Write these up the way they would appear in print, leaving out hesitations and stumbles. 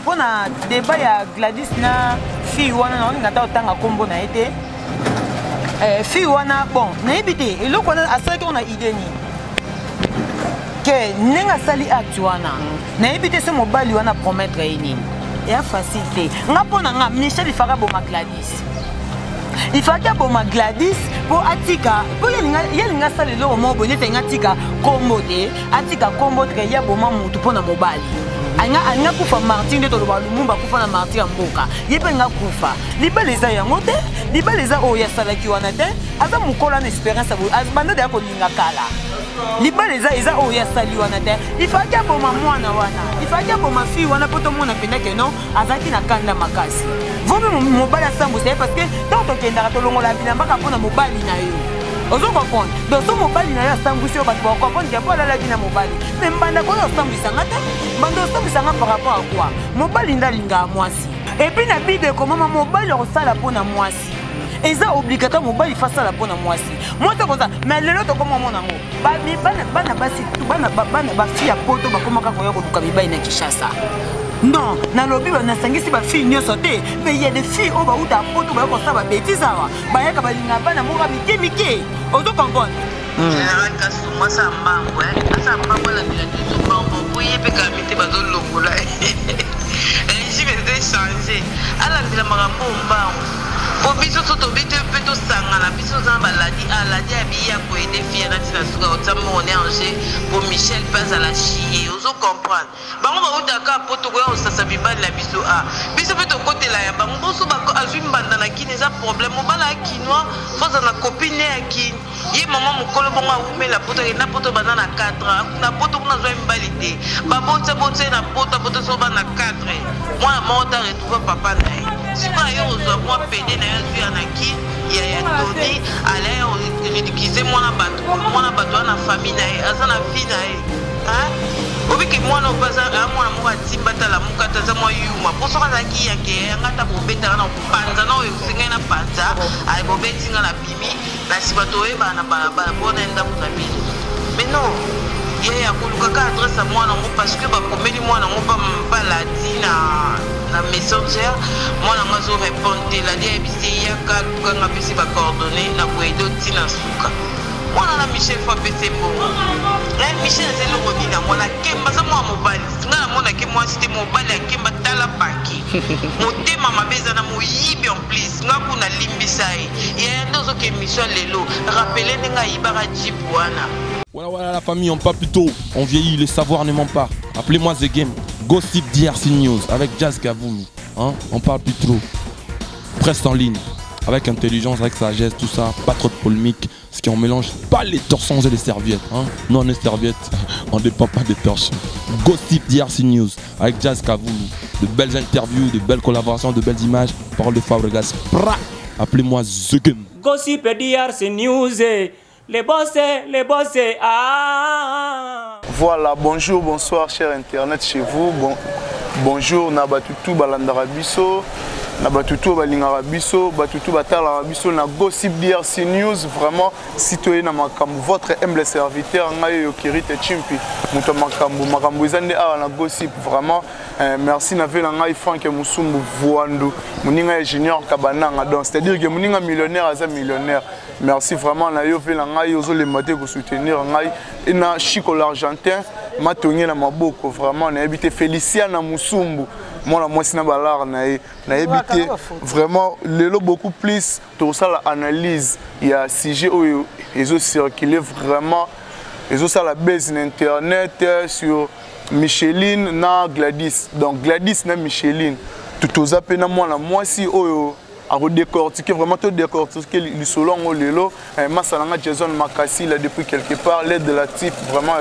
pona débat ya Gladys na fille wana na ngata otanga kombo na été fille wana bon na ebité eloko na asaki on a idée ni que nenga sali actu wana na ebité ce mobali wana promettre ini ya facilité nga pona nga Michel ifaka boma Gladys ifaka boma Gladys pour atika pour yelinga sali lo mo bonete nga tika kombo te atika kombo tre ya boma mutu pona mobali anga kufa Martin de toloba lumumba kufa na Martin mboka yepe nga kufa libeleza yango te libeleza o ya salaki wana te aza mukola na experience abo azbanda de ko linga kala libeleza eza o ya sali wana te ifaka boma mwana wana ifaka boma fi wana poto mona penda ke non azaki na kanda makasi vobe mobala sambo c'est parce que tant que kendaka tolongola bilamba ka pona mobali na yo ozo comprendre donc so mobali na ya sambwisi o bato ba comprendre que la na mobali mais mbanda ko sambwisa ngata mbanda sambwisa ngata par rapport à quoi mobali ndalinga mwasi et puis na bide ko mama mobali o sala pona mwasi eza obligatoire mobali fa sala pona mwasi moi to koza mais lelo to koma mona ngo bana basi bana ba fia poto ba koma ka ko yoko luka bibai na Kinshasa. Non, na lobby na sangisi ba fille nyoso te, mais il y a des filles au ba uta poto ba ko sa ba bêtise awa. Ba ya ka ba linga bana mo ba mike. Ozo comprendre. Général Kasuma sa mambo asa mambo la bila tu mambo boye pe ka mite ba zo longola. Je vais changer. Ala bila marambo mbao. Pour biso to bito peto sangana biso za baladi aladi abiya ko aider fille na tina suka otamo on est angé pour Michel pas à la chier ozo comprendre bango ba utaka poto ko osasa bibali la biso a biso peto côté la ya bango so ba ko azwi mbanda na kini za problème mobala kinwa foza na copine ya kin ye maman mukolo bongo umela poto na poto banana 4 na poto kuna zwa mbali te ba botse na poto so bana 4 moi monta retrouver papa na si pas yo ozo moi pédé na yo na ki ya Tony allait ridiculiser moi na bato na famille na asa na fille na hein obi ke moi no pasa moi na mo timba tala mukata za moi yuma poso kaza ki ya ke ngata bobeta na panza na yo singa na panza ai bobeti nga na bimi na sibato e bana ba bona enda kuna biso mais non ya kuluka ka adresse moi na ngo parce que ba komeli moi na ngo ba la dina na messenger moi na ngazo répondre la dia bisi ya ka nga bisi ba coordonner na ko edo tina suka moi na Michel fa pese bon la Michel c'est le rodi na moi na kemba sa moi mobali nga na mona ke moi c'était mobali ya kemba tala paki motema mabeza na moyibi en plus nga kuna limbisa ya ndozo ke Michel lelo rappeler nga ibara jipwana. Voilà la famille, on parle plus tôt, on vieillit, le savoir ne ment pas. Appelez-moi The Game, Gossip DRC News avec Jazz Kavoulou. Hein? On parle plus trop. Presse en ligne, avec intelligence, avec sagesse, tout ça, pas trop de polémique. Ce qui on mélange pas les torsons et les serviettes. Hein? Non, les serviettes, on ne dépend pas des torsions. Gossip DRC News avec Jazz Kavoulou. De belles interviews, de belles collaborations, de belles images. Parole de Fabregas. Appelez-moi The Game. Gossip DRC News. Les bossés, ah. Voilà, bonjour, bonsoir, cher Internet chez vous. Bonjour, Nabatutu Balandarabiso, Nabatutu Balingarabiso, Batutu Batalarabiso, na Gossip DRC News, vraiment, citoyen Namakam, votre humble serviteur, Ngayo Kirite Chimpi, Mouto Makambu Izande na Gossip, vraiment, merci Navel Ngaï Franck Moussumbu Voando, Mouninga Junior Kabananga, donc c'est-à-dire que Mouninga millionnaire, Aza millionnaire. Merci vraiment na yo vela ngai ozo le maté ko soutenir ngai et na Chico l'Argentin matonye na maboko vraiment na habité Félicien na Musumbu moi moi sina balar na habité vraiment lelo beaucoup plus tout ça la analyse il y a sujet où ils ont circulé vraiment ils ont ça la base internet sur Micheline na Gladys donc Gladys na Micheline tout aux appels na moi si oh à redécortiquer vraiment tout décortiquer le solon au lelo masalanga Jason Makasi là depuis quelque part l'aide de la type vraiment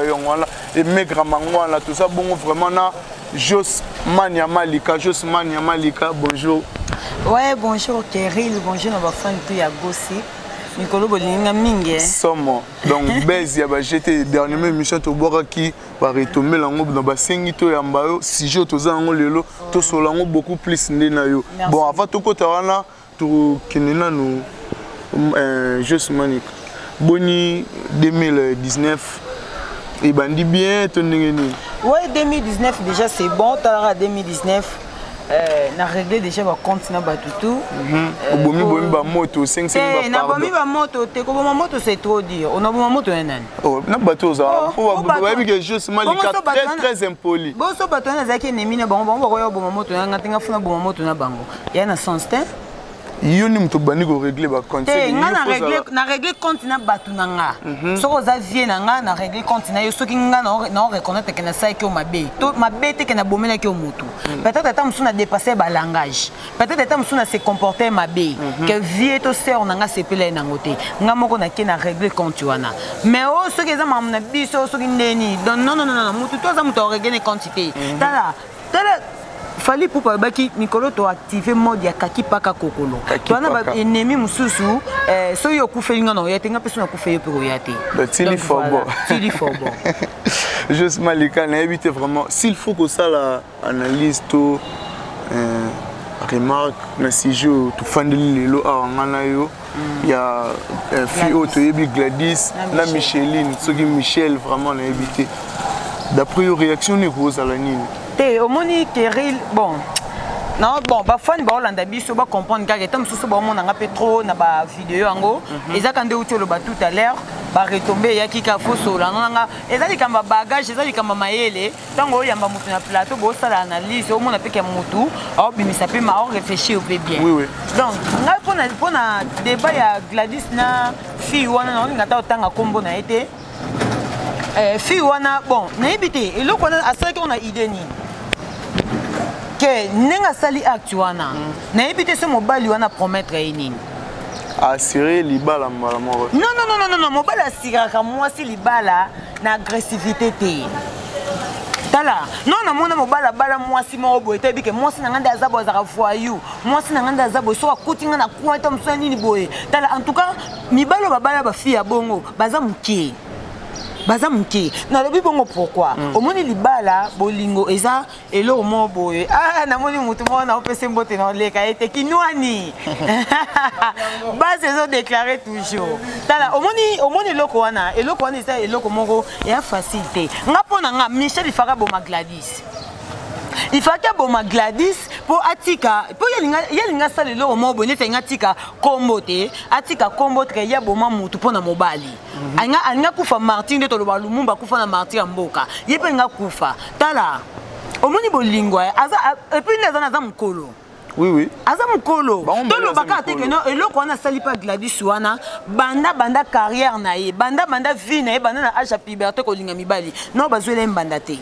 et mes grands là tout ça bon vraiment na Jos Mania Malika bonjour. Ouais bonjour Terry bonjour na ba fan tout ya Gossip Nicolo Bolinga mingi somo donc base ya ba j'étais dernièrement émission to boka qui va retomber lango dans ba sengi to ya mbayo sujet to za ngo lelo to solango beaucoup plus ndena yo bon avant to kota wana to kinena no Jos Manika boni 2019 et bandi bien to ndengeni Ouais, 2019 déjà c'est bon. T'as 2019. Na réglé déjà va compte na batutu. Bomi ba moto 500 ba. Na bomi ba moto te ko ba moto c'est trop dur. On a ba moto nan. Oh, na bateau ça. Faut ba bi que justement les cas très impoli. Bon so bateau na zaki nemi na bango bango ko yo ba moto na ngatinga funa ba moto na bango. Ya na sens te. Yoni mto bani ko régler ba compte. Na régler compte na batu na nga. Soko za vie na nga na régler compte na yo soki nga na reconnaître que na sai ki o mabe. To mabe te que na bomela ki o moto. Peut-être ta musu na dépasser ba langage. Peut-être ta musu na se comporter mabe. Que vie to sœur na nga sepela na ngote. Nga moko na ki na régler compte wana. Mais o soki za mamu na biso soki ndeni. Non mutu to za mutu régler quantité. Tala fallait pour baki mikolo to activer mode ya kaki paka kokolo to na ba ennemi mususu so yo kufelinga no yate nga peso na kufeye pe yate tili forbo juste malika na éviter vraiment s'il faut que ça la analyse to remarque na sujet to fandeli lelo awangana yo ya fio to yebi Gladys na Micheline soki Michel vraiment na éviter d'après your réaction ni rose à la nini. Au moni Keril, bon, non, bon, bah fan, bah Hollande biso, bah comprendre car étant sous ce moment on a peu trop na ba vidéo ango, et ça quand de où le bas tout à l'heure, bah retomber ya qui ka fosso là, non nga, et ça dit comme bagage, et ça dit comme maïele, tant que yamba mutu na plateau, bah ça l'analyse, au moins on a fait qu'un mutu, oh bimi ça peut m'avoir réfléchi au peu bien. Oui. Donc, nga pour na débat ya Gladys na fille wana non, nga ta autant à combo na été. Fille wana bon, na éviter, et l'autre a ça qu'on a idée ni. Que nenga sali actuana na éviter ce mobile wana promettre ini assurer libala malamour non mobile assurer ka moi si libala na agressivité te tala non na mona mobile bala moi si mo boye bi que moi si na nganda azabo za voyou moi si na nganda azabo so akutinga na kwanta msani ni boye tala en tout cas mibalo babala ba fille ya bongo baza muke na lobi bongo pourquoi au moni libala bolingo eza elo mo boye na moni mutu mona opese mbote na leka ete kinwani base zo déclarer toujours tala au moni loko wana eza eloko moko ya facilité nga pona nga Michel ifaka boma Gladys il faut que bon Gladys pour atika pour yelinga salelo mo bonete ngatika kombote atika kombote ya boma mutu pona mobali anga kufa Martin de toloba Lumumba kufa na Martin mboka yepe nga kufa tala omoni bolingwa aza et puis naza mukolo oui aza mukolo tolo baka te que non eloko wana sali pa Gladys wana banda carrière na ye banda vie na ye banda na âge ya puberté ko linga mibali non bazwele mbanda te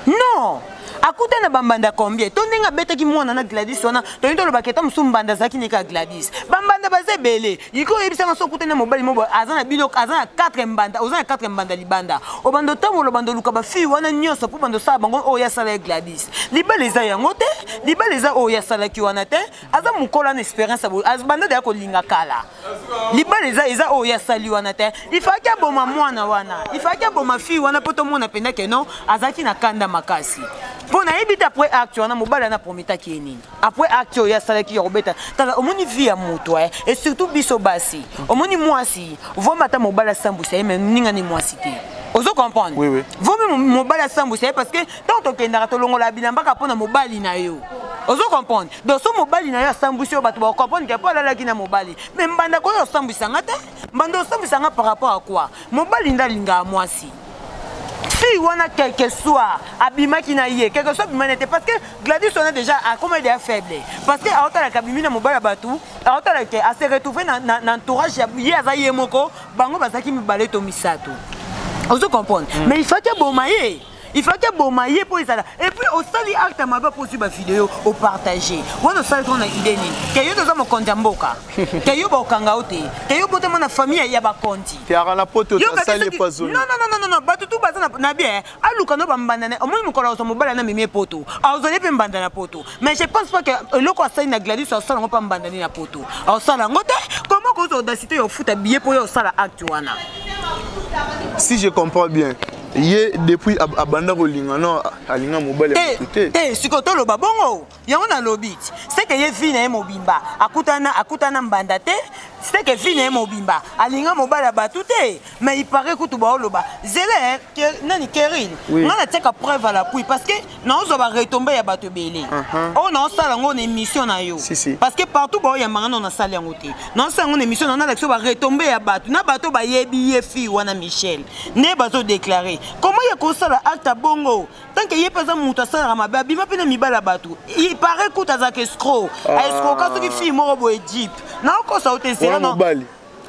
non akuta na bambanda combien to ndinga beta ki mwana na Gladys wana to ndo lobaka ta musumbanda zaki ni ka Gladys bambanda bazebele yiko yebisa na sokuta na mobali mobo azana bilok azana 4 mbanda ozana 4 mbanda libanda obando tamo lobando luka ba fi wana nyoso po bando sa bango o ya sala Gladys libale za yango te libale za o ya sala ki wana te aza mukola na experience abo azbanda de ko linga kala libale za eza o ya sali wana te ifaki aboma mwana wana ifaki aboma fi wana poto mona penda ke non azaki na kanda makasi. Pour n'habiter après acte, on a mobile na prometa qui est nini. Après acte, il y a ça qui est robeta. T'as au moni vie à moto, et surtout biso basi. Au moni moi si, vous m'attendez mobile à Samboussé, mais n'inga ni moi cité. Vous comprenez? Oui. Vous même mobile à Samboussé parce que tant que n'arrête longo la bilamba kapon na mobile na yo. Vous comprenez? Donc ce mobile na yo Samboussé, bah tu vas comprendre que pas la qui na mobile. Mais mbanda ko yo Samboussé ngata, mbanda Samboussé ngata par rapport à quoi? Mobile ndalinga moi si. Si on a quelque soit abima qui n'a yé quelque soit humanité parce que Gladys on a déjà à comment il est faible parce que à autant la cabine na mobile batou à autant la à se retrouver dans entourage ya zaye moko bango bazaki mibale to misato vous comprenez mais il faut que bomaye il faut que bomaye pour ça et puis au sali acte maba pour suivre vidéo au partager on sali qu'on a idée ni que yo doza mo konja mboka que yo ba okanga ote que yo bote na famille ya ba konti tu as la pote au sali pas zone non batu tu baza na bien aluka no bambandana au moins mukolo so mobala na mimi poto azole pe mbandana poto mais je pense pas que loko asali na Gladys au sala ngopa mbandani na poto au sala ngote comment ko audacité yo futa billet pour yo sala acte wana si je comprends bien Ye depuis abanda kolinga non alinga mobali te sikoto loba bongo yango na lobit c'est que ye fille na mobimba akutana mbanda te c'est que fille na mobimba alinga mobali batu te mais il paraît que tout ba loba zele nani Keril ngana teka preuve à l'appui parce que na ozo ba retomber ya batu belé on na sala ngo émission na yo parce que partout ba ya mangana na sala yango te na sala ngo émission na la ba retomber ya batu na batu ba yebi ye fille wana Michel ne bazo déclarer comment il y a ça acte bongo tant que y a pas un mouton ça à ma baby ma peine mi bala batou il paraît que t'as un escroc quand tu fais mon robot Egypte non quoi ça au non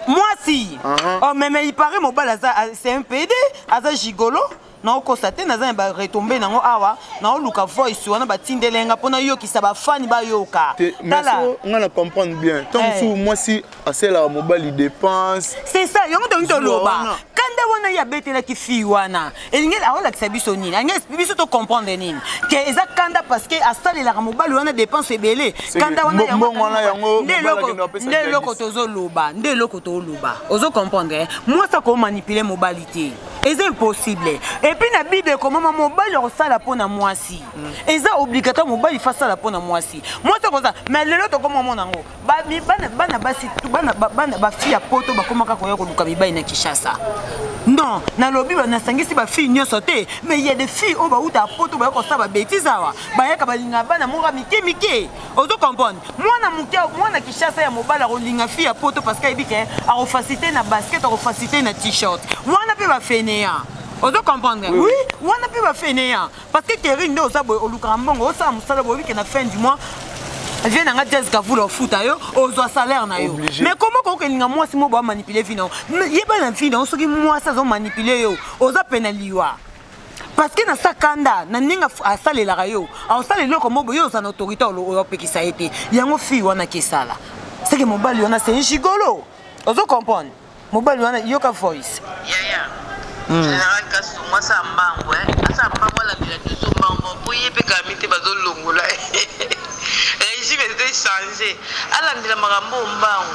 moi si oh mais il paraît mon bal c'est un PD à ça gigolo non constaté na za ba retomber nango awa na luka voice wana ba tindelenga pona yo ki saba fani ba yoka tala ngana comprendre bien tant sou moi si assez la mobile dépense c'est ça yo ndo loba kanda wana ya betela ki fi wana elingi aola ki sabiso nini ange biso to comprendre nini ke eza kanda parce que asali la mobile wana dépense ebele kanda wana yango nde loko tozo loba nde loko to loba ozo comprendre moi ça ko manipuler mobilité c'est impossible. Et puis na Bible comment mobile resala pona moi si. Eza obligatoire mobile fa sala pona moi si. Moi c'est comme ça. Mais le loto comme mon nango. Bana basi bana ba fille ya poto ba komaka ko yoko luka bibai na Kishasa. Non, na lobi ba na sangisi ba fille nyoso te. Mais il y a des filles au ba uta poto ba ko sa ba bêtise awa. Ba yaka ba linga bana monga mike. Ozo comprendre. Moi na Kishasa ya mobile ro linga fille ya poto parce que ibike a facilité na basket a facilité na t-shirt. Moi na pe ba fene. On doit comprendre. Oui, on a pu faire néant. Parce que Kerry ne osa au Lucambongo, osa musala bobi que na fin du mois. Vient dans Jessica vous le foot ayo, osa salaire na yo. Mais comment que linga moi si mo ba manipuler vino. Yeba na vino, so ki moi ça zo manipuler yo. Osa penaliwa. Parce que na sakanda na ninga asale la yo. Asale loko mo boyo sa autorité o pekisa été. Yango fi wana kesala. C'est que mobile yona c'est un gigolo. Osa comprendre. Mobile wana yoka voice. Général Kassou, moi ça m'embang, ouais. Ça m'embang, la vie, tout ce mbang, pour y péter à mité, bazo longola. Régime était changé. À la vie, la marambo mbang.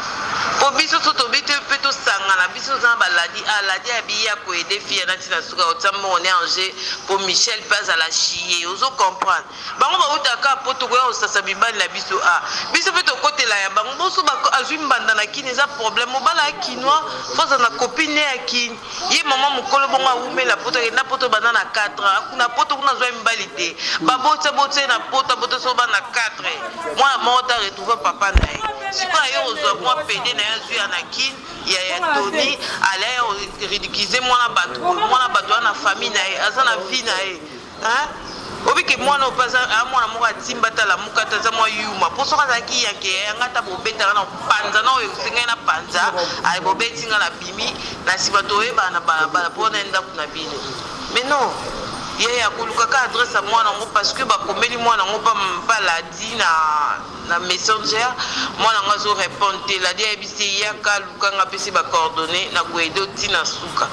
Au biso soto bite peto sangana, biso zan baladi, à la dia biya ko aider fille na tina suka, otamo on est angé pour Michel passe à la chier. Ozo comprendre. Bango ba utaka poto ko o sasa bibani la biso a. Biso peto côté la ya bango boso ba azui mbanda na kini za problème. Mobala kinwa, faut na copine ya kin. Ye maman mukolo bonga ume la poto na poto banana 4 ans. Kuna poto kuna zo mbalité. Ba botsa na poto so ba na 4 ans. Moi mota retrouver papa na ye. Si pas yo zo moi pédé na zui anakin, ya Tony allait ridiculiser moi na bato na famille na ye, asa na vie na ye. Hein? Obi ke moi no pas a moi na mo timba la mukata za moi yuma. Pour ça zaki ya ke ngata bobeta na panza na o singa na panza, ay bobeti na bimi na sibato e ba na ba pona enda kuna bino. Mais non. Il y a un adresse à moi parce que comme moi pas la dit na messenger moi na répondre la dit ABC ya ka luka nga pesi ba coordonnées na kwedo tina suka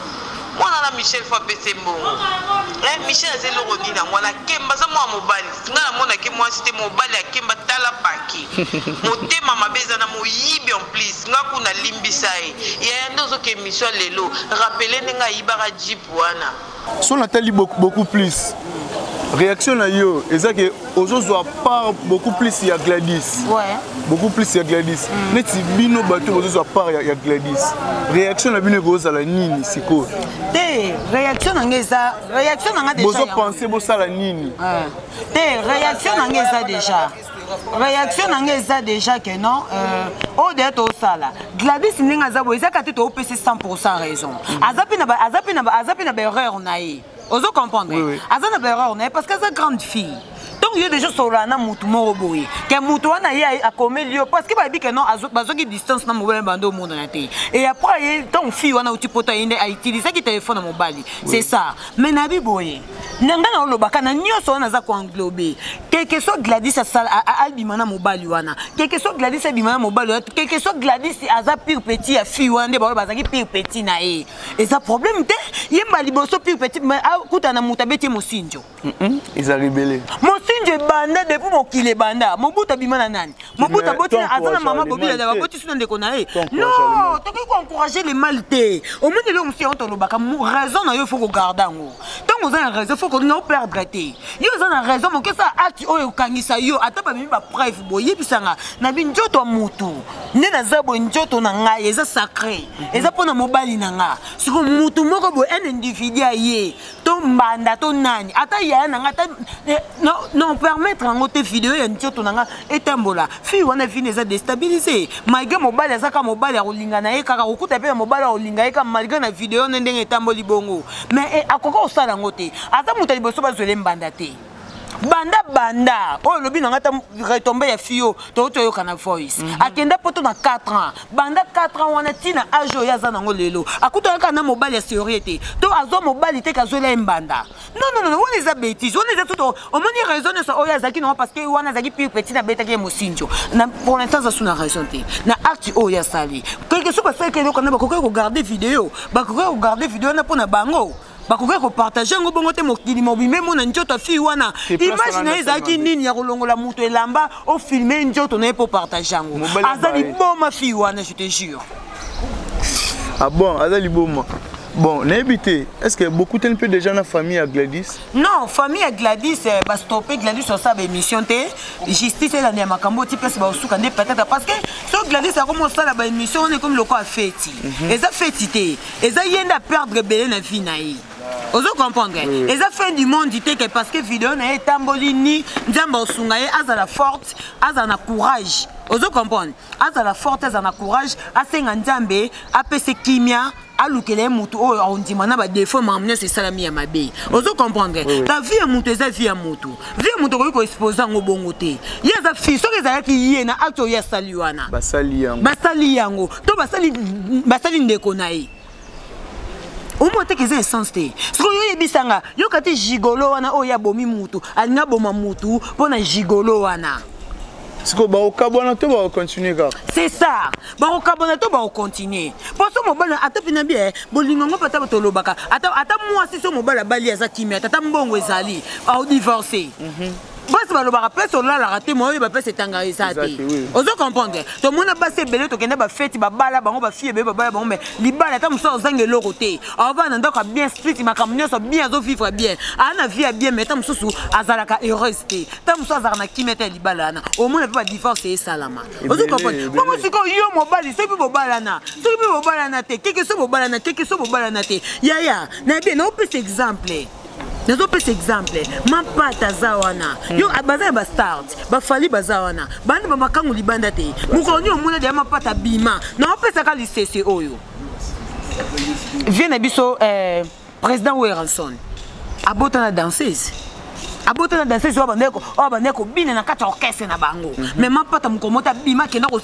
moi na Michel fa pesi mbongo Michel c'est le rodi na moi na kemba za moi mobali singa na mona ke moi c'était mobali ya kemba tala paki motema mabeza na moyibi en plus nga kuna limbisa ya ndozo ke mission lelo rappeler nga ibara jeep wana. Si on a beaucoup plus, réaction à yo, et ça que aujourd'hui on part beaucoup plus il y a Gladys. Ouais. Beaucoup plus il y a Gladys. Mais si bino bateau aujourd'hui on part il y a Gladys. Réaction à bino rose à la nini c'est quoi? Des réaction à ngeza, réaction à déjà. Vous pensez vous ça la nini? Des réaction à ngeza déjà. Réaction à ngeza déjà que non. Au d'être au sala. Gladys ninga zabo izaka tito au PC 100% raison. Azapina ba erreur naïe. Ozo comprendre. Azana ba erreur naïe parce que c'est grande fille. Donc il y a déjà sur la na mutu moroboy. Que mutu wana ya a commis lieu parce que ba bi que non bazoki distance na mobile bando monde na te. Et après ton fille wana uti poto inde a utiliser qui téléphone mobile. C'est ça. Mais na bi boye. Nanga na lobaka na nyoso na za ko englober. Quelque soit Gladys a albimana mobile wana. Quelque soit Gladys a albimana mobile. Quelque soit Gladys a za pire petit a fille wana ba bazaki pire petit na e. Et ça problème te yemba liboso pire petit mais akuta na mutabeti mosinjo. Ils a rébellé. mosinje banda depuis mokile banda mobuta bimana nani mobuta botina azana mama bobila da boti suna ndeko na ye non to ko encourager les maltais au moins le monsieur on lobaka raison na yo faut ko garder ngo tant on a raison faut ko no perdre té yo za raison mo que ça acte o kangisa yo ata ba mi ba preuve boye bisanga na binjoto mutu ne na zabo njoto na ngai eza sacré eza pona mobali na nga siko mutu moko bo un individu ye to mbanda to nani ata ya na nga non permettre ngo te vidéo ya njoto na nga etambola fi wana fini eza déstabiliser malgré mobali azaka mobali akolinga na ye kaka okuta pe mobali akolinga ye kaka malgré na vidéo na ndenge etamboli bongo mais akoko osala ngo te ata mutu liboso bazwele mbanda te banda oh lobi na ngata retomber ya fio to yo kana voice akenda poto na 4 ans banda 4 ans wana tina ajo ya za nango lelo akuta kana mobali ya sécurité to azo mobali te kazola mbanda non on les a bêtises on les a tout on moni raison ça oya zaki non parce que wana zaki plus petit na beta ke mosinjo na pour l'instant ça suna raison te na acte oya sali quelque chose parce que kana ba ko garder vidéo ba ko garder vidéo na pona bango bakoka ko partager ngo bongo te mokili mobimbe mona njoto fi wana imagine ezaki nini ya kolongola mutu elamba o filmer njoto na po partager ngo azali boma fi wana je te jure. Ah bon, azali boma. Bon, n'habité, est-ce que beaucoup de peu déjà dans la famille à Gladys? Non, famille à Gladys, bah stopper Gladys sur sa émission te justice et la Niamakambo type c'est bah sous peut-être parce que sur Gladys a commencé la émission on est comme le quoi fêti. Et ça fêtité, et ça yenda perdre belé na vie naï. Ozo comprendre. Et ça fin du monde dit que parce que vidéo na etambolini nzamba osungaye azala forte, azana courage. Ozo comprendre. Azala forte, azana courage, asenga nzambe, apese kimia. Alukele mutu o ondima na ba défaut m'amener c'est salami ya mabe. Ozo comprendre. Ta vie mutu eza vie mutu. Vie mutu ko exposer ngo bongo te. Yeza fi so kezala ki yena acto ya saliwana. Basali yango. To basali ndeko nayi. Omo te keze essence te. Siko yo yebisanga, yo kati gigolo wana o ya bomi mutu, alinga boma mutu pona gigolo wana. C'est ça. On continue. Parce que mon ata pina bien, bolingo pata batolobaka. Ata moi si so mobala bali azakimi, ata mbongo ezali, au divorcer. Parce que le rappel sur la raté moi il va pas s'étangaïser. Ozo comprendre. Tout le monde a passé belé to kenda ba fête ba bala bango ba fille ba bala bango mais li bala ta muso zange loroté. Avant nanda ka bien strict ma kamunyo so bien zo vivre bien. Ana vie bien mais ta muso su azalaka heureuse té. Ta muso azarna ki meta li bala na. Au moins pas divorcer salama. Ozo comprendre. Comment siko yo mobali so bi bala na. So bi bala na té. Quelque chose bala na, quelque chose bala na té. Ya na bien no peut exemple. Nous avons pris exemple. Ma pata zawana. Yo abaza ba start. Ba fali bazawana. Bande ba makangu libanda te. Mukoni omuna de ma pata bima. Na opesa ka lisese oyo. Vient na biso président Weranson. Abota na danseuse. Abota na danseuse wa bandeko bine na kata orchestre na bango. Mais ma pata mukomota bima kenda ko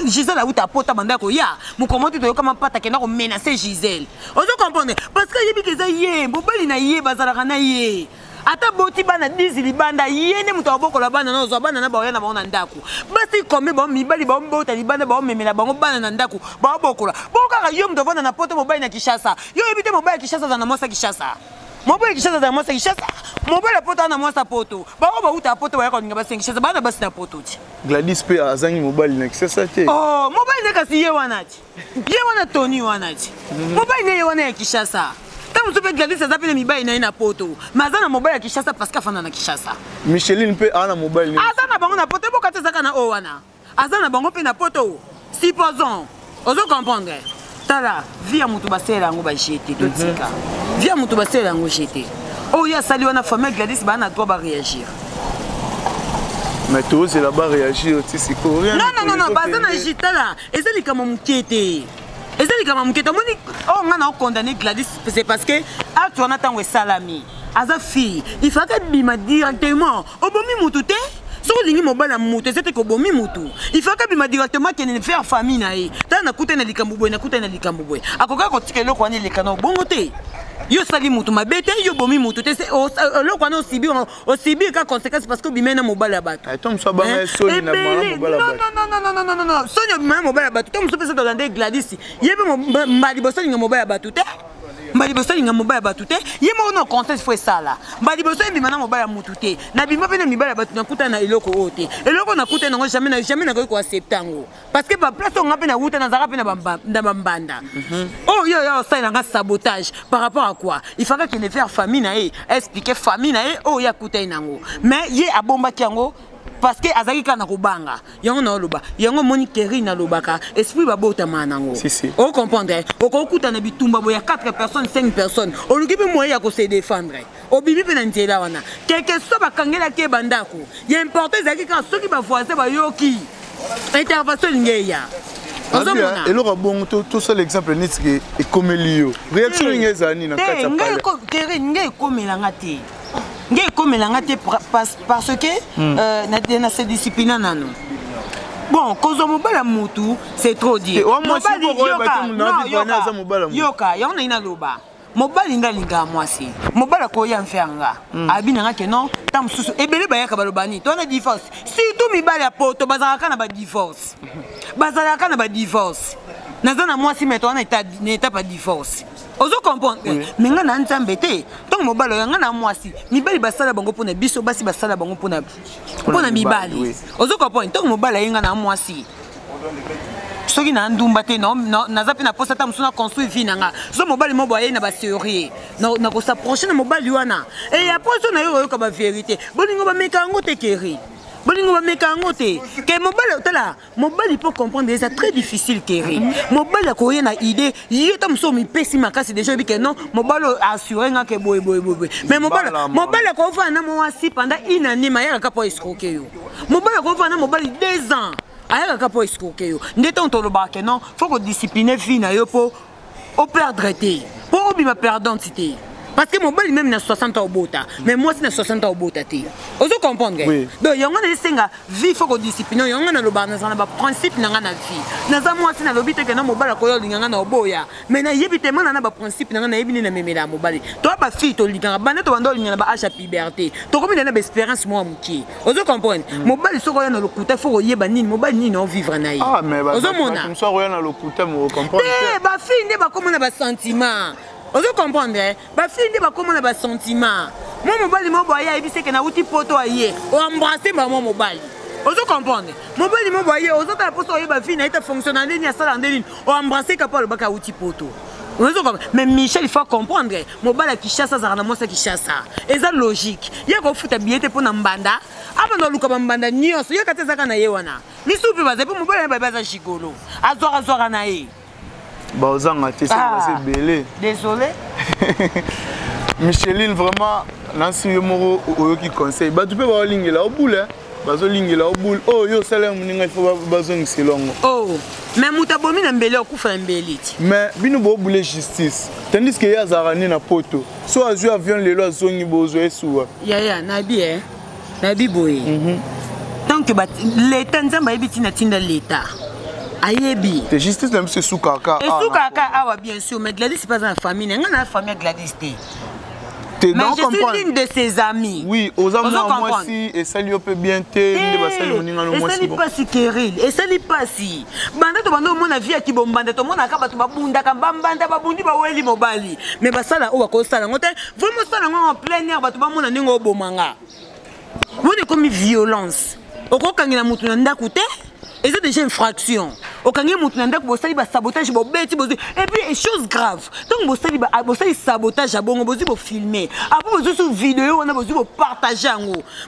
Gisèle a uta pota bandeko ya. Mukomoti to yoka ma pata kenda ko menacer Gisèle. Ozo comprendre parce que yebi keza ye, bobali na ye bazala na ye. Ata boti bana 10 libanda yene muto abokola bana na zo bana na ba yana ba na ndaku. Basi comme ba mibali ba mbota libanda ba memela bango bana na ndaku ba bokola. Boka yo mto vana na poto mobali na Kishasa. Yo ebite mobali Kishasa za na mosa Kishasa. Mobile Kishasa za mosa Kishasa. Mobile poto na mosa poto. Ba ba uta poto ba yakoninga ba Kishasa bana basi na poto ti. Gladys pe azangi mobile na Kishasa te. Oh, mobile ne kasi ye wana ti. Ye wana Tony wana ti. Mobile ne ye wana ya Kishasa. Tamu sope Gladys azapele mibali na ina poto. Mazana mobile ya Kishasa parce qu'afana na Kishasa. Micheline pe ana mobile ne. Azana bango na poto boka te zaka na o wana. Azana bango pe na poto. Supposons. Ozo comprendre. Tala, via mutu basela ngo ba jeter to tika. Via mutu basela ngo jeter. Oh ya sali wana famille Gladys ba na droit ba réagir. Mais toi c'est là-bas réagir aussi c'est coréen. Non, bazana jitala. Ezali kama mukete. Ezali kama mukete. Moni oh ngana o condamner Gladys c'est parce que acte on attend we salami. Aza fille, il faut qu'elle bima directement. Obomi mutu te. Si vous avez mobile mutu, c'est que vous avez mutu. Il faut que vous directement qu'il faire famille naï. Tant na kuta na likambubwe na kuta na likambubwe. Akoka ko tikelo ko ni lekano bongote. Yo sali mutu mabete yo bomi mutu te c'est lo ko na osibi ka conséquence parce que bimena mobile abatu. Ay tom so ba soni na mobile abatu. Non. Soni bimena mobile abatu. Tom so pesa dans Gladys. Yebe mbali bosani na mobile abatu te. mbali boso linga mobala batu te yemo no conseil faut sala mbali boso mbi mana mobala mutu te na bima pe na mibala batu na kuta na eloko ote eloko na kuta na jamais na ko accepter ngo parce que ba place on ngape na wuta na zaka pe na bambanda oh yo ça il a sabotage par rapport à quoi il fallait qu'il ne faire famille na expliquer famille na oh ya kuta nango mais ye abomba kiango parce que azaki kana kobanga yango na loba yango moni keri na lobaka esprit ba bota manango on comprendre okokuta na bitumba boya 4 personnes 5 personnes olukibi moya ko se défendre obibi pe na ntela wana quelque soit bakangela ke bandako ya important ezaki ka soki ba voisin ba yoki intervention ngeya et le bon tout seul exemple nitike et comme Lio réaction ngezani na kata pale keri nge komelanga te nge komelanga te parce que na se discipline nano bon kozo mobala mutu c'est trop dire yoka yona ina loba mobali ndalinga mwasi mobala ko ya mfanga abinanga ke non tam susu ebele ba yaka balobani to na divorce surtout mibali ya poto bazalaka na ba divorce nazana mwasi meto na état pas divorce ozo comprendre mais nga na nzambe te donc mobala yanga na mwasi mibali basala bango pona biso basi basala bango pona mibali ozo comprendre donc mobala yanga na mwasi soki na ndumba te non naza pe na posa ta musuna construire vie nanga zo mobali mo boye na ba théorie na ko s'approcher na mobali wana et après ça na yo ka ba vérité bolingo ba meka ngo te keri bolingo ba meka ngo te ke mobali tala mobali pour comprendre c'est très difficile keri mobali ko yena idée yo ta muso mi pesi makasi déjà bi ke non mobali assurer nga ke boy mais mobali ko fa na mo wasi pendant une année ma ya ka po escroquer yo mobali ko fa na mobali 2 ans aya ka po escroquer yo ndeta on toloba ke non faut que discipliner vie na yo po au perdre te po obima perdante te parce que mobali même na 60 ans au bota mais moi c'est na 60 ans au bota te ozo comprendre donc yonga na senga vie faut que discipliner yonga na loba na ba principe na na vie na za moi c'est na lobite ke na mobala ko yo linganga na oboya mais na yebite mana na ba principe na yebini na memela mobali to ba fille to linganga bana to bando linganga ba acha liberté to komi na ba espérance moi muki ozo comprendre mobali soko ya na lokuta faut yeba nini mobali nini on vivre na ye ozo mona on soit na lokuta mo comprendre ba fille ne ba komona ba sentiment ozo comprendre ba fille ba comment ba sentiment moi mobali mo boya ebise ke na uti poto aye o embrasser ba moi mobali ozo comprendre mobali mo boya ozo ta poto aye ba fille na ita fonctionner ndeni ya sala ndeni o embrasser ka pa baka uti poto ozo comprendre mais Michel il faut comprendre mobali ki chassa za na moi ça ki chassa eza logique ya ko futa biete pona mbanda aba ndo luka mbanda nyonso ya kateza kana ye wana misupi ba zepo mobali ba baza chigolo azora na ye Baozanga te c'est belé. Désolé. Micheline vraiment nansi yomoro oyoki conseil. Ba tu peux ba lingela au boule. Bazo lingela au boule. Oh yo salaire muninga il faut bazong silongo. Oh. Mais mutabomi na mbele okufa mbeliti. Mais bino bo boule justice. Tandis que ya zarani na poto. So azu avion lelo azongi bozo esuwa. Ya nabi Nabi boy. Tant que l'état nzamba ebiti na tinda l'état. Ayebi. C'est justice de M. Soukaka. Et Soukaka, ah bien sûr, mais Gladys c'est pas dans la famille. On a la famille Gladys. Mais je suis l'une de ses amis. Oui, aux amis moi si et ça lui peut bien te. Et ça n'est pas si Kéril. Et ça n'est pas si. Banda to banda mon avis qui bombanda to mon akaba to babunda kambanda babundi ba weli mobali. Mais basala o ko sala ngote vraiment sala en plein air ba to ba mon ningo bomanga. Vous ne comme violence. Oko kangina mutu na ndaku te. Et c'est déjà une infraction. Au Kanye Moutounanda, vous savez, sabotage, et puis, chose grave. Donc, vous savez, sabotage, vous savez, filmer. Après, vous avez vidéo, on a besoin de partager.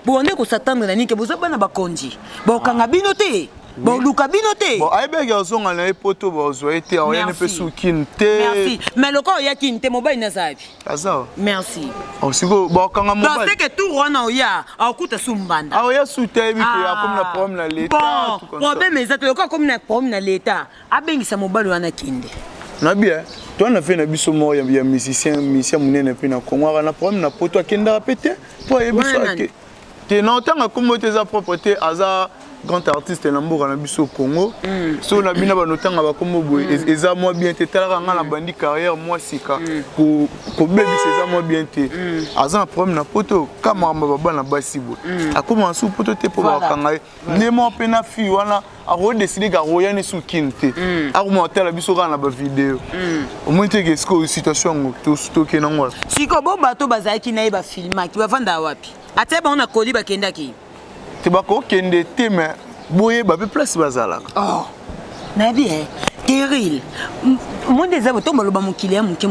Vous avez besoin s'attendre à vous avez besoin de conduire. Bon, quand vous avez noté. Bon, Luka binoté. Bon, aïe, garçon, on a poto, vous avez été, on a un peu sous kinte. Merci. Mais le corps, il y a kinte, mobile nazabi. Merci. Oh, c'est bon, quand on a parce que tout roi n'a ya, à écouter Sumbanda. Ah, il y a sous terre, il y a comme la problème dans l'État. Bon, problème, mais ça, le corps comme la problème dans l'État. Ah, ben, ça mobile ou un kinde. Na bien. Toi, on a fait un biso mort, il y a musicien, mounene, puis on a un problème, on a poto, qui n'a pas pété. Pour y biso. Tu n'entends pas comment tes propriétés, hasard. grand artiste na mboka na biso Congo so na bina banotanga bakomo boye eza moi bien te talaka nga na bandi carrière moi sika ko bebisa eza moi bien te aza na problème na poto kama baba na basi boye akoma su poto te po bakanga ne mo pena fi wana a décidé ka royane sous kinte akoma tala biso kana ba vidéo au moins te que situation to stocké na ngwa siko bo bato bazaki na ba filma ki bavanda wapi ate ba ona koli bakendaki te bako kende te mais boye ba pe place bazalaka oh na bien Teril monde ezabo to baloba mokili ya muke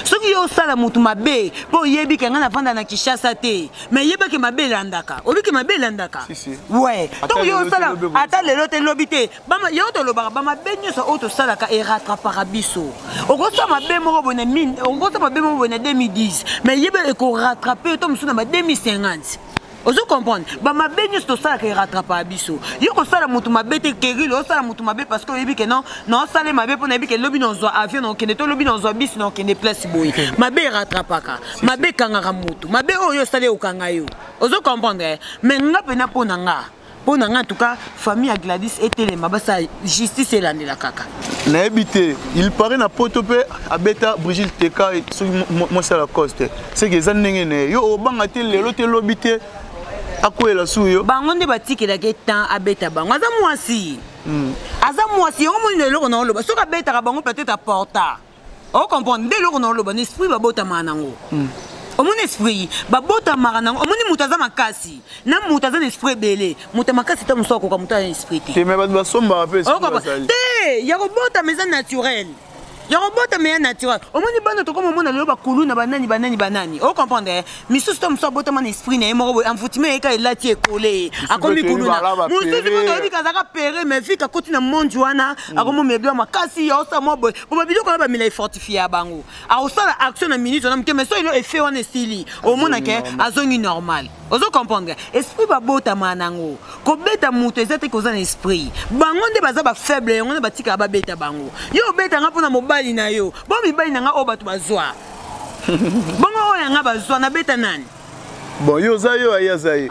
soki yo sala mutu mabe po yebi ke ngana vanda na Kishasa te mais yeba ke mabe landaka obiki mabe landaka si ouais donc yo sala ata lelo te lobité bama yo to lobaka bama benyo so auto sala ka e rattrapera biso okosa mabe moko bone mine okosa mabe moko bone 2010 mais yeba e ko rattraper to musuna ba 2050. Ozo comprendre ba mabe nyos to sala ke rattraper biso yo ko sala mutu mabe te kerilo o sala mutu mabe parce que yebi ke non sala mabe pour na yebi ke lobi non zo avion non kende to lobi non zo bis non kende place boy mabe rattrapaka mabe kangaka mutu mabe oyo sala o kanga yo ozo comprendre mais nga pena pona nga en tout cas famille à Gladys était les mabasa justice et l'année la kaka na habité il paraît na potope abeta Brigitte Teka moi c'est la coste c'est que ça n'engene yo obanga te lelo te lobité akoela suyo bango nde batikela ke temps abeta bango aza mwasi yo mo ne loko na loba soka beta ka bango peut-être apporta o comprendre de loko na loba n'esprit babota manango mon esprit babota marana omoni mutaza makasi na mutaza n'esprit belé muta makasi ta musoko ka muta esprit te me ba somba pe te ya robota mais naturel ya robota mais naturel omoni bana to comme mona loba kulu na banani o comprendre misusu to muso bota man esprit na mo en foutime e ka elati ekole akomi kulu na mususu bota obi kazaka pere mais fika koti na monde wana akomo mebla makasi ya osa mo boy bo babilo ko ba mila fortifier bango a osala action na minute na mke mais so ilo effet wana stili o mona ke azongi normal ozo comprendre esprit ba bota manango ko beta muto ezate ko za na esprit bango nde baza ba faible ngone batika ba beta bango yo beta ngapona mobali na yo bo mibali na nga o batu bazwa bongo oya nga bazwa na beta nani bon yo za yo ayazaye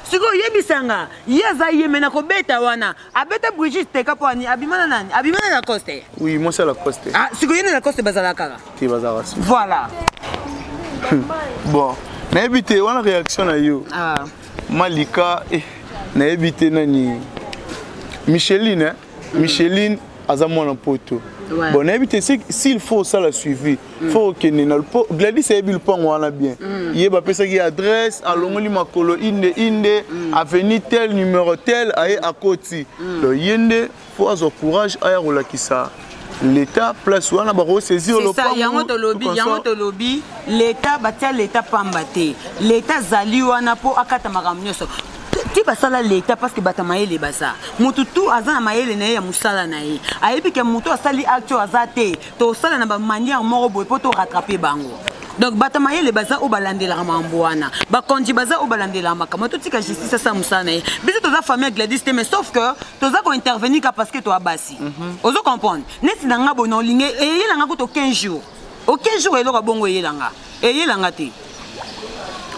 siko yebisanga yaza yemena ko beta wana abeta Brigitte Teka po ani abimana nani abimana na coste oui moi c'est la coste siko yene na coste bazala kaka ti bazala voilà bon na ebité wana réaction na yo Malika na ebité nani Micheline aza mwana poto bon na ebité s'il faut ça la suivi faut que na Gladys ebi le pango wana bien yeba pesa ki adresse alongoli makolo inde avenue tel numéro tel aye akoti le yende faut avoir courage aya rolakisa l'état place wana ba saisir le pango yango to lobby l'état batia l'état pambate l'état zali wana po akata makamnyoso ti basala l'état parce que batamaele basa mutu tu azana maele na ya musala na ye ayebi ke mutu asali acte azate to sala na ba manière moko boy poto rattraper bango donc batamaele basa o balandela mambo wana ba konji basa o balandela makama to tika justice sa musala na ye biso to za famille Gladys te mais sauf que to za ko intervenir ka parce que to abasi ozo comprendre neti na ngabo no linge eyela ngako to 15 jours au 15 jours eloko bongo eyelanga te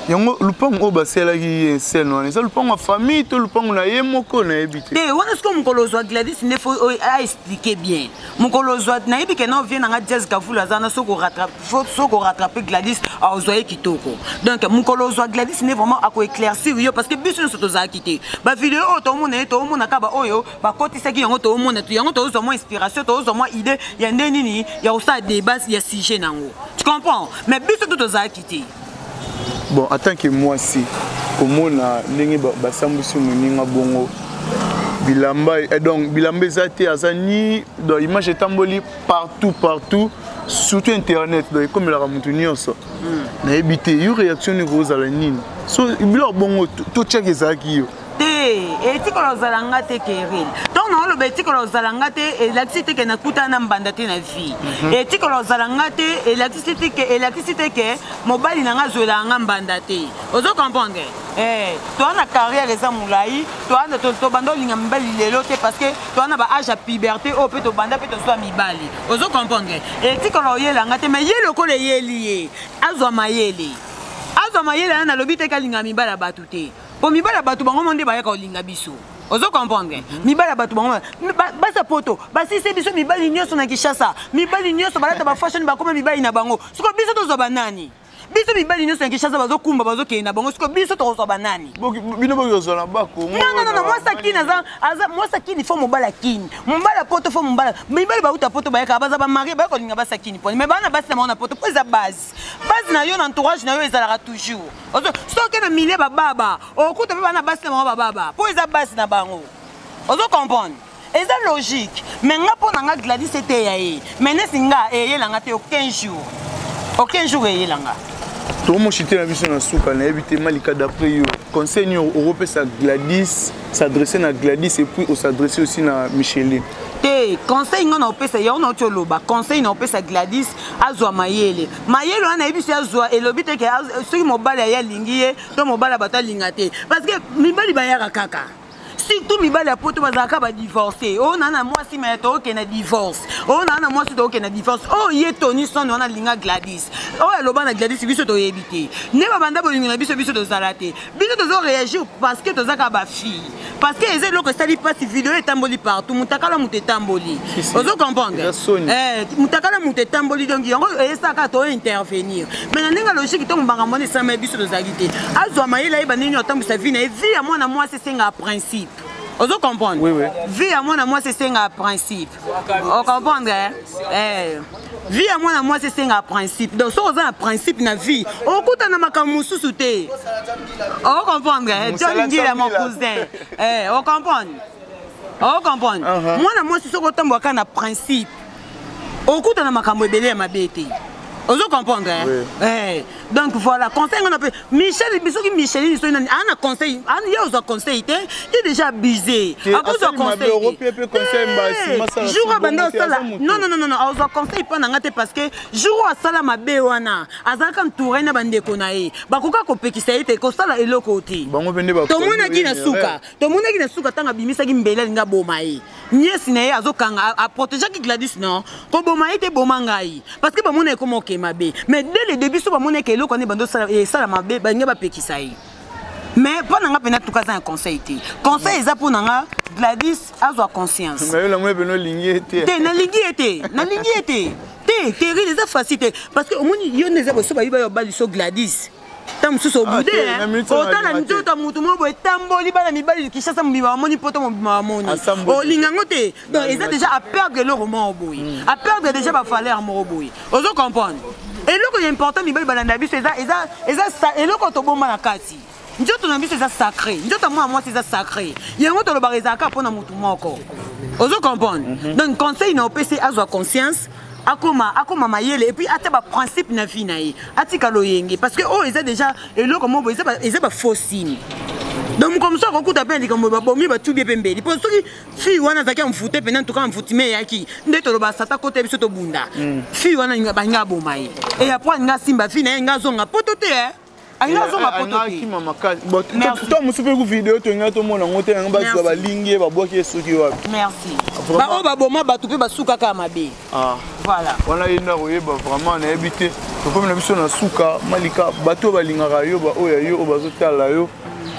yango lupango basela ki seno eza lupango famille to lupango na ye moko na ebité te wana sko mukolozwa Gladys ne faut expliquer bien mukolozwa na ebike na vient na Jazz Kavula zana soko rattraper Gladys a ozoye kitoko donc mukolozwa Gladys ne vraiment ako éclaircir yo parce que biso so toza quitté ba vidéo to mona ka ba oyo ba kotisa ki yango to mona yango to zo mo inspiration to zo mo idée ya ndenini ya osa débat ya sujet nango tu comprends mais biso to toza quitté. Bon, en tant que moi si, comment na nengi basambusi muninga bongo bilamba et donc bilamba zate azani dans image tamboli partout surtout internet donc comme la ramutunio so na ebité yo réaction ni rose à la nini so bilo bongo to check ezaki yo etikolo zalanga te keril donc non le betikolo zalanga te électricité que na kuta na mbanda te na vie etikolo zalanga te électricité que mobile na nga zwelanga mbanda te ozo comprendre to na carrière eza mulai to bando linga mbali lelo te parce que to na ba âge à puberté o pe to banda pe to so mibali ozo comprendre etikolo yelanga te mais yelo ko le yeli azwa mayele na lobi te kalinga mibala batute po mibala bato bango monde bayaka olinga biso ozo comprendre mibala bato bango basa poto basise biso mibali nyonso na Kinshasa mibali nyonso balata ba fashion bakoma mibali na bango siko biso tozo banani biso mibali nyonso na Kinshasa bazokumba bazokende na bango siko biso tozo banani bino bozo na bako non mwasa kini aza mwasa kini fo mobala poto fo mobala mibali bauta poto bayaka baza ba mari bayako linga basa kini poni mais bana basi na mona poto po eza base na yo na entourage na yo ezalaka toujours ozo soki na milieu bababa okuta pe bana basi na mona bababa po eza base na bango ozo comprendre eza logique mais nga po na nga Gladys ete ya ye mais nesinga eyelanga te aucun jour eyelanga Tomo chité na biso na suka na éviter Malika d'après yo conseil ni européen sa Gladys s'adresser na Gladys et puis s'adresser aussi na Micheline te conseil ngona opesa yo na otoloba conseil na opesa Gladys azwa mayele wana ebisi azwa elobi te ke soki mobala ya lingi ye to mobala batalinga te parce que mibali bayaka kaka surtout mibali ya poto bazalaka ba divorcer o nana mwasi mais to ke na divorce o nana mwasi to ke na divorce o ye Tony son wana linga Gladys o eloba na Gladys biso to yebite ne ba banda bolinga na biso to zalate biso to zo réagir parce que to zaka ba fille parce que ezelo ko sali pas vidéo etamboli partout mutakala mutetamboli ozo comprendre mutakala mutetamboli donc yango esaka to intervenir mais na ninga logique to mbanga mona sama biso to zalite azwa mayela e banini otambisa vie na vie ya mwana mwasi senga principe. Vous comprenez? Oui. Vie à moi, c'est un principe. Vous comprenez? Vie à moi, c'est un principe. Donc, si vous avez un principe dans la vie, on coûte un makamou sous-souté. Vous comprenez? John dit à mon cousin. Vous comprenez? Vous comprenez? Moi, c'est un principe. On coûte un makamou belé à ma bête. Vous comprenez? Donc voilà, conseil on appelle Michel, Micheline, il a un conseil, il a un conseil, il est déjà abusé. À cause de conseil. Jour banda sala. Non, au conseil pas nangate parce que jour sala mabe wana, azaka ntouré na bande konae. Bakoka kopekisa ite ko sala eloko te. Bango bende ba. To mona ki na suka. To mona ki na suka tanga bimisa ki mbele nga bomae. Niesi na ye azokanga a protéger ki Gladys non. Ko bomae te bomangai. Parce que ba mona ko moke mabe. Mais dès le début so ba mona que l'on est bando ça ma bé banya ba pekisai mais pas nanga pena tout cas un conseil té conseil eza pour nanga Gladys azwa conscience mais la moi beno lingi té na lingi été té les a facilité parce que au moins yo ne zaba so ba yo ba so Gladys tam so so boudé autant la mitoto mutu mo bo tamboli bana mibali Kinshasa mbiba moni poto mbiba moni o lingango té donc ils ont déjà à perdre leur moment au boy à perdre déjà ba falaire mo boy ozo comprendre. Et ce qui est important, c'est que les gens qui ont na kati. Njoto na biso eza sacré. Njoto moi c'est sacré. Yango to lo barizaka pona mutu moko. Ozo comprendre. Donc conseil na OPC azwa conscience. Akoma mayele et puis ata ba principe na vie na ye. Atika loyenge parce que oh ils ont déjà eloko mo ils ont faux signe. Donc comme ça on appelle les comme bomi ba tout bien pembeli. Pour ceux qui fille wana zaka mfute pendant tout cas mfutime yaki. Ndeto lo ba sata kote biso to bunda. Fille wana nga bomai. Et après nga simba fille na nga zonga potote Merci. Voilà. Voilà il n'a vraiment on a habité. Comme la mission na suka malika bateau balingaka yo ba oya yo bazotala yo.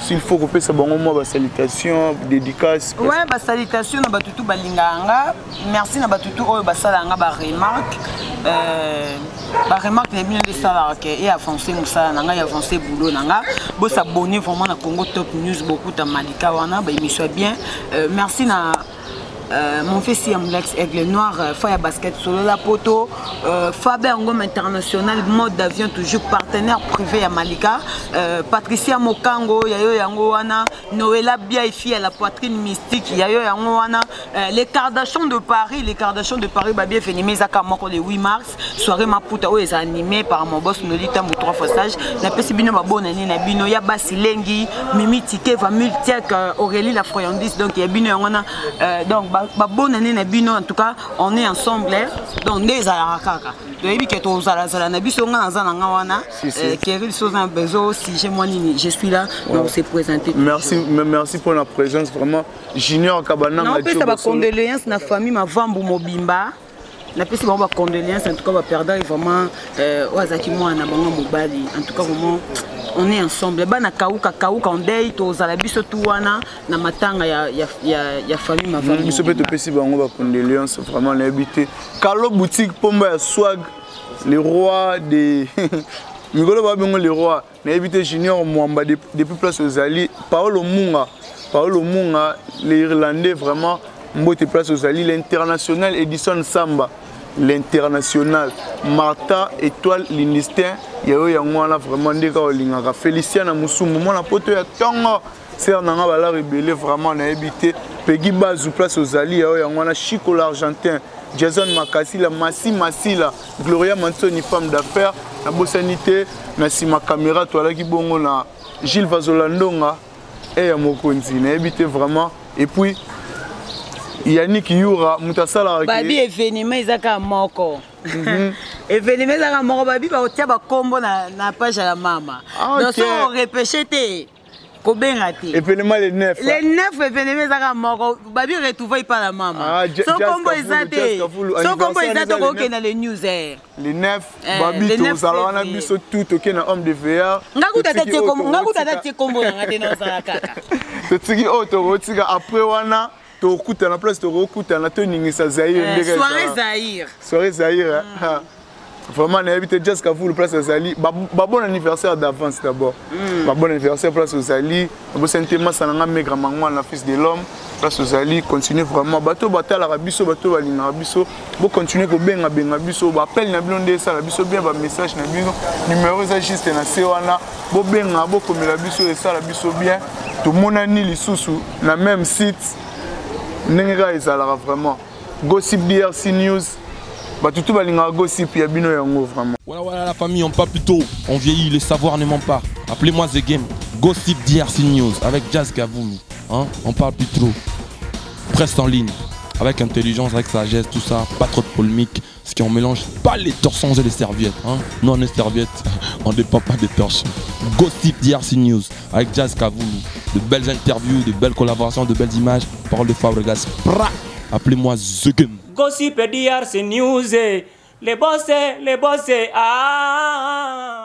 S'il faut que ça bon moi salutation dédicace. Ouais ba salutation na batutu balinganga. Merci na batutu oyo basalanga ba remarque. Ba remarque les bien de ça et avancer musala nanga et avancer boulot nanga. Bo s'abonner vraiment na Congo Top News beaucoup ta malika wana ba émission bien. Merci na mon fils Yamlex Aigle Noir, Faya Basket Solo La Poto, Faber Ngom International, mode d'avion toujours partenaire privé à Malika, Patricia Mokango, Yayo Yangoana, Noëlla Biaifi à la poitrine mystique, Yayo Yangoana, les Kardashians de Paris, Babie Fénimé Zakamoko le 8 mars, soirée Maputa où est animé par mon boss Nolita Moutra Fossage, la Pessibino Babona Nina Bino, Yabasi Lengi, Mimi Tike, Famultiak, Aurélie la Froyandis, donc Yabino Yangona, donc bonne année na bino en tout cas on est ensemble donc des arakaka to yebi ke to zala na biso nga na nga wana Kéril Sozan bezo si j'ai moi nini je suis là donc c'est présenté. Merci pour la présence vraiment Junior Kabana na pesa ba condoléances na famille Mavambu Mobimba napesi bango ba condoléances en tout cas ba perdant vraiment wazaki mwana bango mobali en tout cas vraiment on est ensemble bana kauka on deuil tozala biso tu wana na matanga ya famille mavali biso pe topesi bango ba condoléances vraiment na habité Carlo boutique pomba ya swag le roi de Migolo Babingo le roi na habité Junior Mwamba depuis place aux Ali Paolo Munga l'Irlandais vraiment mbote place aux Ali l'international Edison Samba l'international Martha Étoile Linistin yayo yango na vraiment ndeka olingaka Feliciana Musumu mona poto ya tongo ser nanga bala rebelle vraiment na habité Peggy Bazou place aux Ali yayo yango na Chico l'Argentin Jason Makasi la Masila Gloria Mansoni femme d'affaires na bosanité na sima caméra toala ki bongo na Gilles Vazolandonga et ya mokonzi na habité vraiment et puis Yannick Yura mutasala babi événement ezaka moko événement ezaka moko babi ba otia ba kombo na page ya mama donc so repêché te kobenga te événement les 9 événement ezaka moko babi retrouver par la mama so kombo ezate so kombo ezate ko kena les news les 9 babi to zala na biso tout okena homme de VR ngakuta te kombo na ngate na zala kaka to tiki auto rotika après wana Tokuta na place Tokuta na toningisa Zaïre soirée Zaïre vraiment na habité Jessica vous le place Zali bon anniversaire d'avance d'abord bon anniversaire place Zali bo sentiment sananga maigre mangwa na fils de l'homme place Zali continue vraiment bato batala rabiso bato balina rabiso bo continue ko benga biso ba appel na bilonde ça la biso bien ba message na biso numéro ça juste na sewana bo benga bo komela biso et ça la biso bien tout mona ni lisusu na même site Nenga ezalaka vraiment Gossip DRC News batutu balinga gossip ya bino yango vraiment. Voilà la famille, on parle plus tôt, on vieillit, le savoir ne ment pas. Appelez-moi The Game, Gossip DRC News avec Jazz Gavoumi. Hein? On parle plus trop. Presse en ligne, avec intelligence, avec sagesse, tout ça, pas trop de polémique. Ce qui on mélange pas les torsons et les serviettes. Hein? Non, les serviettes, on ne dépend pas des torsons. Gossip DRC News avec Jazz Gavoumi. De belles interviews, de belles collaborations, de belles images. Parole de Fabregas. Appelez-moi The Game. Gossip DRC News. Les boss, ah.